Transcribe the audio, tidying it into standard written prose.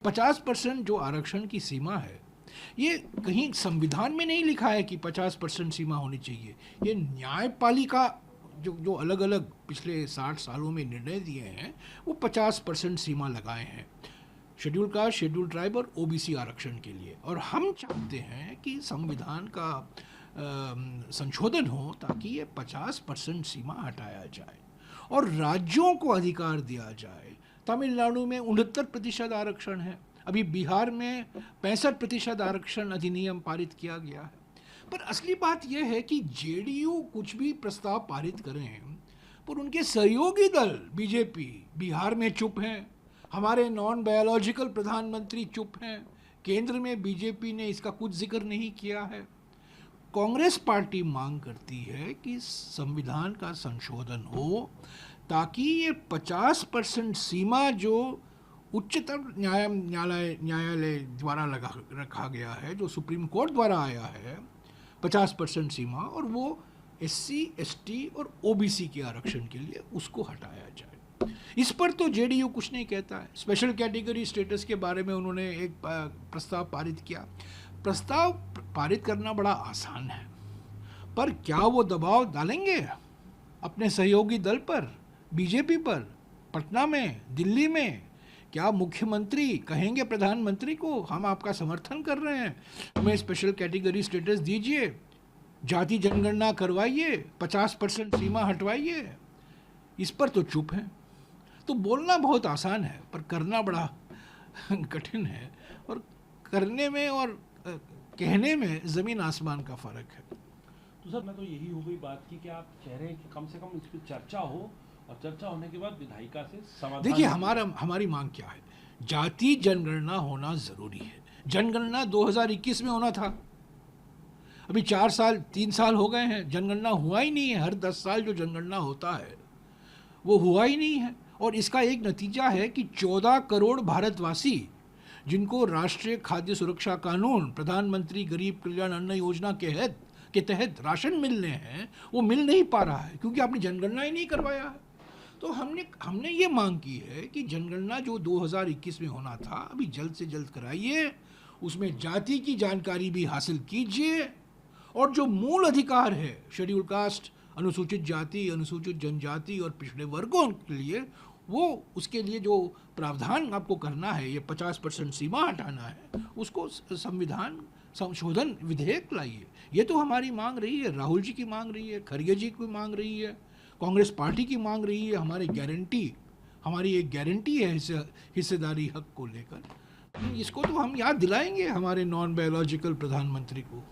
50% जो आरक्षण की सीमा है, ये कहीं संविधान में नहीं लिखा है कि 50% सीमा होनी चाहिए। ये न्यायपालिका जो अलग अलग पिछले 60 सालों में निर्णय दिए हैं, वो 50% सीमा लगाए हैं शेड्यूल कास्ट, शेड्यूल ट्राइब और ओबीसी आरक्षण के लिए। और हम चाहते हैं कि संविधान का संशोधन हो ताकि ये 50% सीमा हटाया जाए और राज्यों को अधिकार दिया जाए। तमिलनाडु में 69% आरक्षण है, अभी बिहार में 65% आरक्षण अधिनियम पारित किया गया है। पर असली बात यह है कि जेडीयू कुछ भी प्रस्ताव पारित करें, पर उनके सहयोगी दल बीजेपी बिहार में चुप हैं, हमारे नॉन बायोलॉजिकल प्रधानमंत्री चुप हैं, केंद्र में बीजेपी ने इसका कुछ जिक्र नहीं किया है। कांग्रेस पार्टी मांग करती है कि संविधान का संशोधन हो ताकि ये 50% सीमा जो उच्चतम न्यायालय द्वारा रखा गया है, जो सुप्रीम कोर्ट द्वारा आया है 50% सीमा, और वो एससी, एसटी और ओबीसी के आरक्षण के लिए उसको हटाया जाए। इस पर तो जेडीयू कुछ नहीं कहता है। स्पेशल कैटेगरी स्टेटस के बारे में उन्होंने एक प्रस्ताव पारित किया। प्रस्ताव पारित करना बड़ा आसान है, पर क्या वो दबाव डालेंगे अपने सहयोगी दल पर, बीजेपी पर? पटना में, दिल्ली में क्या मुख्यमंत्री कहेंगे प्रधानमंत्री को, हम आपका समर्थन कर रहे हैं, हमें स्पेशल कैटेगरी स्टेटस दीजिए, जाति जनगणना करवाइए, 50% सीमा हटवाइए? इस पर तो चुप है। तो बोलना बहुत आसान है, पर करना बड़ा कठिन है, और करने में और कहने में ज़मीन आसमान का फ़र्क है। तो सर, मैं तो यही हो गई बात की कि आप कह रहे हैं कि कम से कम इस पर चर्चा हो, और चर्चा होने के बाद विधायिका से समाधान। देखिए, हमारी मांग क्या है? जाति जनगणना होना ज़रूरी है। जनगणना 2021 में होना था, अभी 3 साल हो गए हैं, जनगणना हुआ ही नहीं है। हर 10 साल जो जनगणना होता है वो हुआ ही नहीं है, और इसका एक नतीजा है कि 14 करोड़ भारतवासी जिनको राष्ट्रीय खाद्य सुरक्षा कानून, प्रधानमंत्री गरीब कल्याण अन्न योजना के तहत राशन मिलने हैं, वो मिल नहीं पा रहा है क्योंकि आपने जनगणना ही नहीं करवाया है। तो हमने ये मांग की है कि जनगणना जो 2021 में होना था, अभी जल्द से जल्द कराइए, उसमें जाति की जानकारी भी हासिल कीजिए, और जो मूल अधिकार है शेड्यूल कास्ट, अनुसूचित जाति, अनुसूचित जनजाति और पिछड़े वर्गों के लिए, वो उसके लिए जो प्रावधान आपको करना है, ये 50% सीमा हटाना है, उसको संविधान संशोधन विधेयक लाइए। ये तो हमारी मांग रही है, राहुल जी की मांग रही है, खरगे जी की मांग रही है, कांग्रेस पार्टी की मांग रही है। हमारी एक गारंटी है हिस्सेदारी हक को लेकर। इसको तो हम याद दिलाएंगे हमारे नॉन बायोलॉजिकल प्रधानमंत्री को।